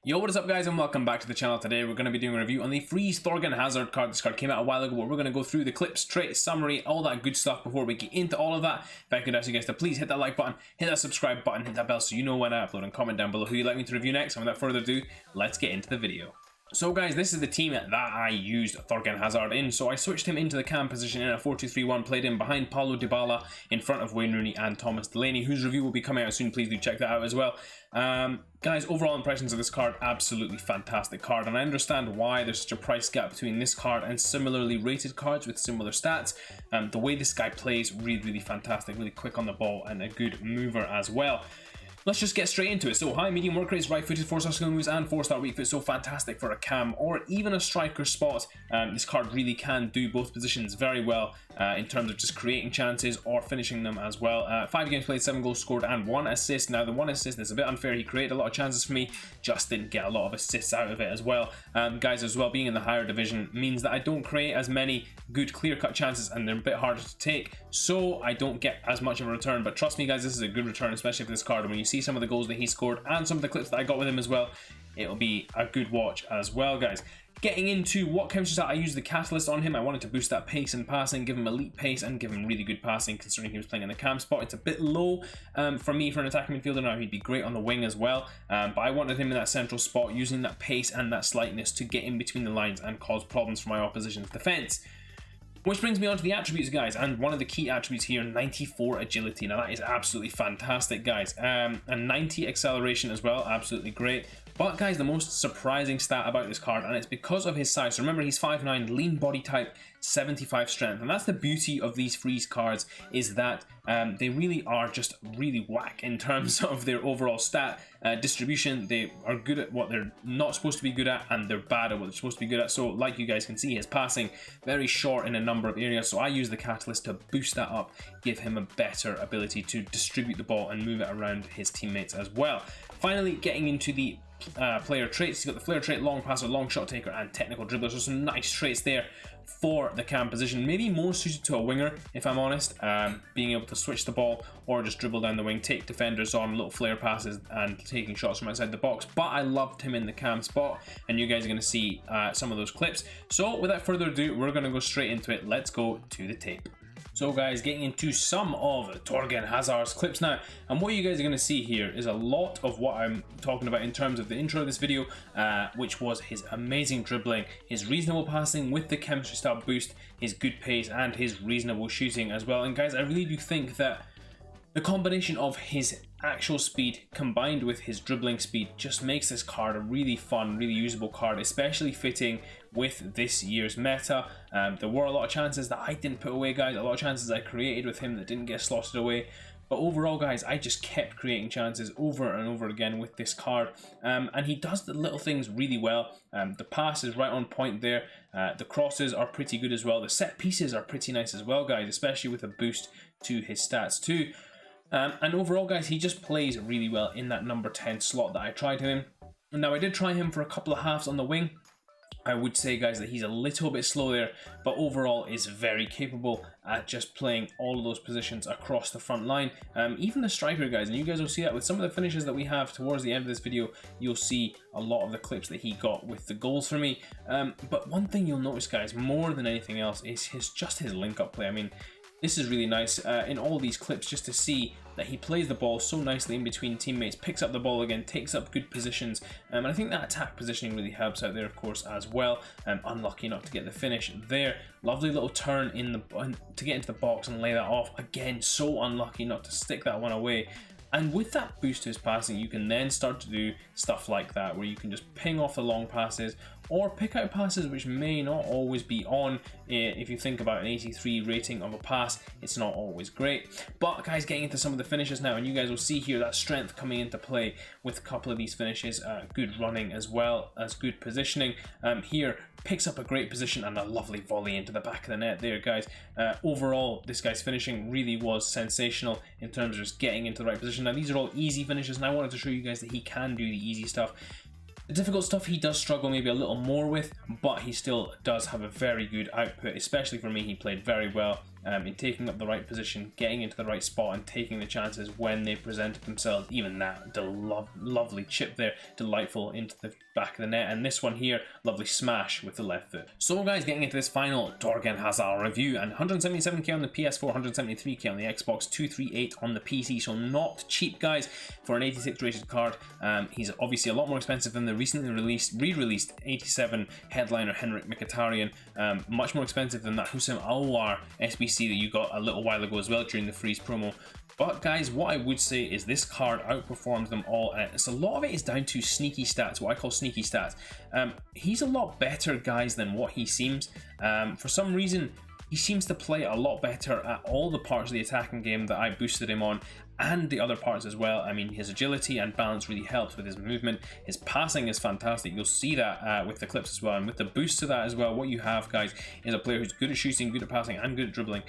Yo, what is up guys and welcome back to the channel. Today we're going to be doing a review on the Freeze Thorgan Hazard card. This card came out a while ago, but we're going to go through the clips, traits, summary, all that good stuff before we get into all of that. If I could ask you guys to please hit that like button, hit that subscribe button, hit that bell so you know when I upload, and comment down below who you'd like me to review next. And without further ado, let's get into the video. So guys, this is the team that I used Thorgan Hazard in. So I switched him into the cam position in a 4-2-3-1, played him behind Paulo Dybala, in front of Wayne Rooney and Thomas Delaney, whose review will be coming out soon. Please do check that out as well. Guys, overall impressions of this card, absolutely fantastic card, and I understand why there's such a price gap between this card and similarly rated cards with similar stats. The way this guy plays, really fantastic, really quick on the ball and a good mover as well. Let's just get straight into it. So high, medium work rates, right-footed, 4-star skill moves, and 4-star weak foot. So fantastic for a cam or even a striker spot. This card really can do both positions very well in terms of just creating chances or finishing them as well. 5 games played, 7 goals scored, and 1 assist. Now the 1 assist is a bit unfair. He created a lot of chances for me, just didn't get a lot of assists out of it as well. Guys, as well, being in the higher division means that I don't create as many good clear-cut chances, and they're a bit harder to take, so I don't get as much of a return. But trust me guys, this is a good return, especially for this card. And when you see some of the goals that he scored and some of the clips that I got with him as well, it'll be a good watch as well, guys. Getting into what chemistry stat, I used the catalyst on him. I wanted to boost that pace and passing, give him elite pace and give him really good passing, considering he was playing in the cam spot. It's a bit low for me for an attacking midfielder. Now he'd be great on the wing as well, but I wanted him in that central spot, using that pace and that slightness to get in between the lines and cause problems for my opposition's defense. Which brings me on to the attributes, guys, and one of the key attributes here, 94 agility. Now that is absolutely fantastic, guys, and 90 acceleration as well, absolutely great. But guys, the most surprising stat about this card, and it's because of his size. So remember, he's 5'9", lean body type, 75 strength, and that's the beauty of these freeze cards, is that they really are just really whack in terms of their overall stat distribution. They are good at what they're not supposed to be good at, and they're bad at what they're supposed to be good at. So like you guys can see, his passing very short in a number of areas, so I use the catalyst to boost that up, give him a better ability to distribute the ball and move it around his teammates as well. Finally, getting into the player traits, he's got the flair trait, long passer, long shot taker, and technical dribbler. So some nice traits there for the cam position, maybe more suited to a winger if I'm honest, being able to switch the ball or just dribble down the wing, take defenders on, little flare passes and taking shots from outside the box. But I loved him in the cam spot, and you guys are going to see some of those clips. So without further ado, we're going to go straight into it. Let's go to the tape. So guys, getting into some of Thorgan Hazard's clips now, and what you guys are going to see here is a lot of what I'm talking about in terms of the intro of this video, which was his amazing dribbling, his reasonable passing with the chemistry stat boost, his good pace, and his reasonable shooting as well. And guys, I really do think that the combination of his actual speed combined with his dribbling speed just makes this card a really fun, really usable card, especially fitting with this year's meta. There were a lot of chances that I didn't put away, guys, a lot of chances I created with him that didn't get slotted away. But overall, guys, I just kept creating chances over and over again with this card. And he does the little things really well. The pass is right on point there. The crosses are pretty good as well. The set pieces are pretty nice as well, guys, especially with a boost to his stats too. And overall, guys, he just plays really well in that number 10 slot that I tried him in. Now, I did try him for a couple of halves on the wing. I would say, guys, that he's a little bit slow there, but overall is very capable at just playing all of those positions across the front line. Even the striker, guys, and you guys will see that with some of the finishes that we have towards the end of this video. You'll see a lot of the clips that he got with the goals for me. But one thing you'll notice, guys, more than anything else, is just his link-up play. I mean, this is really nice in all these clips, just to see that he plays the ball so nicely in between teammates, picks up the ball again, takes up good positions, and I think that attack positioning really helps out there, of course, as well. Unlucky not to get the finish there. Lovely little turn in to get into the box and lay that off. Again, so unlucky not to stick that one away. And with that boost to his passing, you can then start to do stuff like that, where you can just ping off the long passes or pick out passes which may not always be on. If you think about an 83 rating of a pass, it's not always great. But guys, getting into some of the finishes now, and you guys will see here that strength coming into play with a couple of these finishes. Good running as well as good positioning. Here, picks up a great position and a lovely volley into the back of the net there, guys. Overall, this guy's finishing really was sensational in terms of just getting into the right position. Now, these are all easy finishes, and I wanted to show you guys that he can do the easy stuff. The difficult stuff he does struggle maybe a little more with, but he still does have a very good output, especially for me. He played very well in taking up the right position, getting into the right spot, and taking the chances when they presented themselves. Even that lovely chip there, delightful into the back of the net, and this one here, lovely smash with the left foot. So guys, getting into this final Thorgan Hazard review, and 177k on the PS4, 173k on the Xbox, 238 on the PC, so not cheap guys for an 86 rated card. He's obviously a lot more expensive than the recently re-released 87 headliner Henrik Mkhitaryan, much more expensive than that Houssem Aouar SBC that you got a little while ago as well during the Freeze promo. But guys, what I would say is this card outperforms them all, and a lot of it is down to sneaky stats, what I call sneaky stats. He's a lot better, guys, than what he seems. For some reason, he seems to play a lot better at all the parts of the attacking game that I boosted him on, and the other parts as well. I mean, his agility and balance really helps with his movement. His passing is fantastic. You'll see that with the clips as well, and with the boost to that as well. What you have, guys, is a player who's good at shooting, good at passing, and good at dribbling,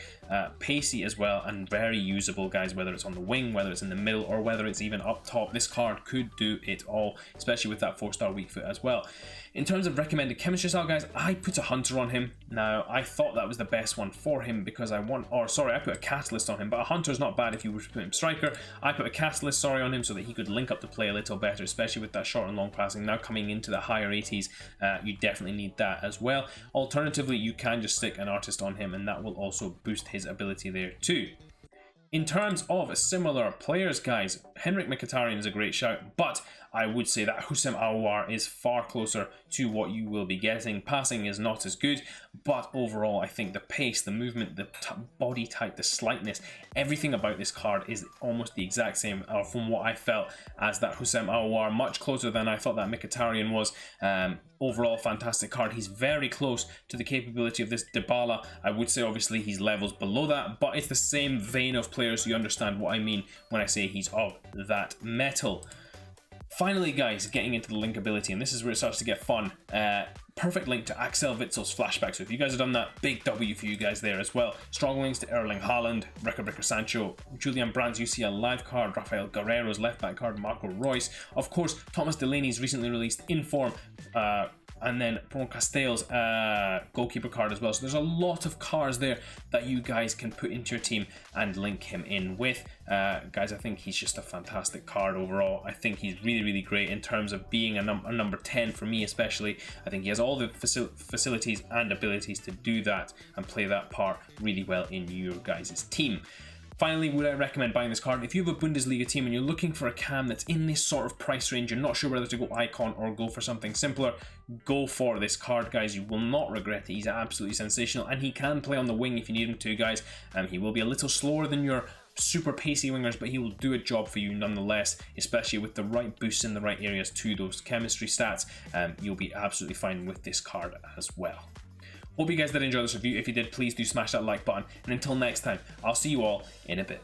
pacey as well, and very usable, guys, whether it's on the wing, whether it's in the middle, or whether it's even up top. This card could do it all, especially with that 4-star weak foot as well. In terms of recommended chemistry style, guys, I put a Hunter on him. Now, I thought that was the best one for him because I put a Catalyst on him, but a Hunter's not bad if you were to put him striker. I put a Catalyst, on him so that he could link up the play a little better, especially with that short and long passing. Now coming into the higher 80s, you definitely need that as well. Alternatively, you can just stick an Artist on him, and that will also boost his ability there too. In terms of similar players, guys, Henrik Mkhitaryan is a great shout, but I would say that Houssem Aouar is far closer to what you will be getting. Passing is not as good, but overall I think the pace, the movement, the body type, the slightness, everything about this card is almost the exact same, or from what I felt, as that Houssem Aouar, much closer than I thought that Mkhitaryan was. Overall, fantastic card. He's very close to the capability of this Dybala. I would say obviously he's levels below that, but it's the same vein of players, so you understand what I mean when I say he's of that metal. Finally, guys, getting into the link ability, and this is where it starts to get fun. Perfect link to Axel Witzel's flashback, so if you guys have done that, big W for you guys there as well. Strong links to Erling Haaland, Record Breaker Sancho, Julian Brandt's UCL live card, Rafael Guerrero's left back card, Marco Reus, of course Thomas Delaney's recently released inform, and then Bruno Castell's goalkeeper card as well. So there's a lot of cards there that you guys can put into your team and link him in with. Guys, I think he's just a fantastic card overall. I think he's really great in terms of being a number 10 for me especially. I think he has all the facilities and abilities to do that and play that part really well in your guys' team. Finally, would I recommend buying this card? If you have a Bundesliga team and you're looking for a cam that's in this sort of price range, you're not sure whether to go icon or go for something simpler, go for this card, guys. You will not regret it. He's absolutely sensational, and he can play on the wing if you need him to, guys. He will be a little slower than your super pacey wingers, but he will do a job for you nonetheless, especially with the right boosts in the right areas to those chemistry stats. You'll be absolutely fine with this card as well. Hope you guys did enjoy this review. If you did, please do smash that like button. And until next time, I'll see you all in a bit.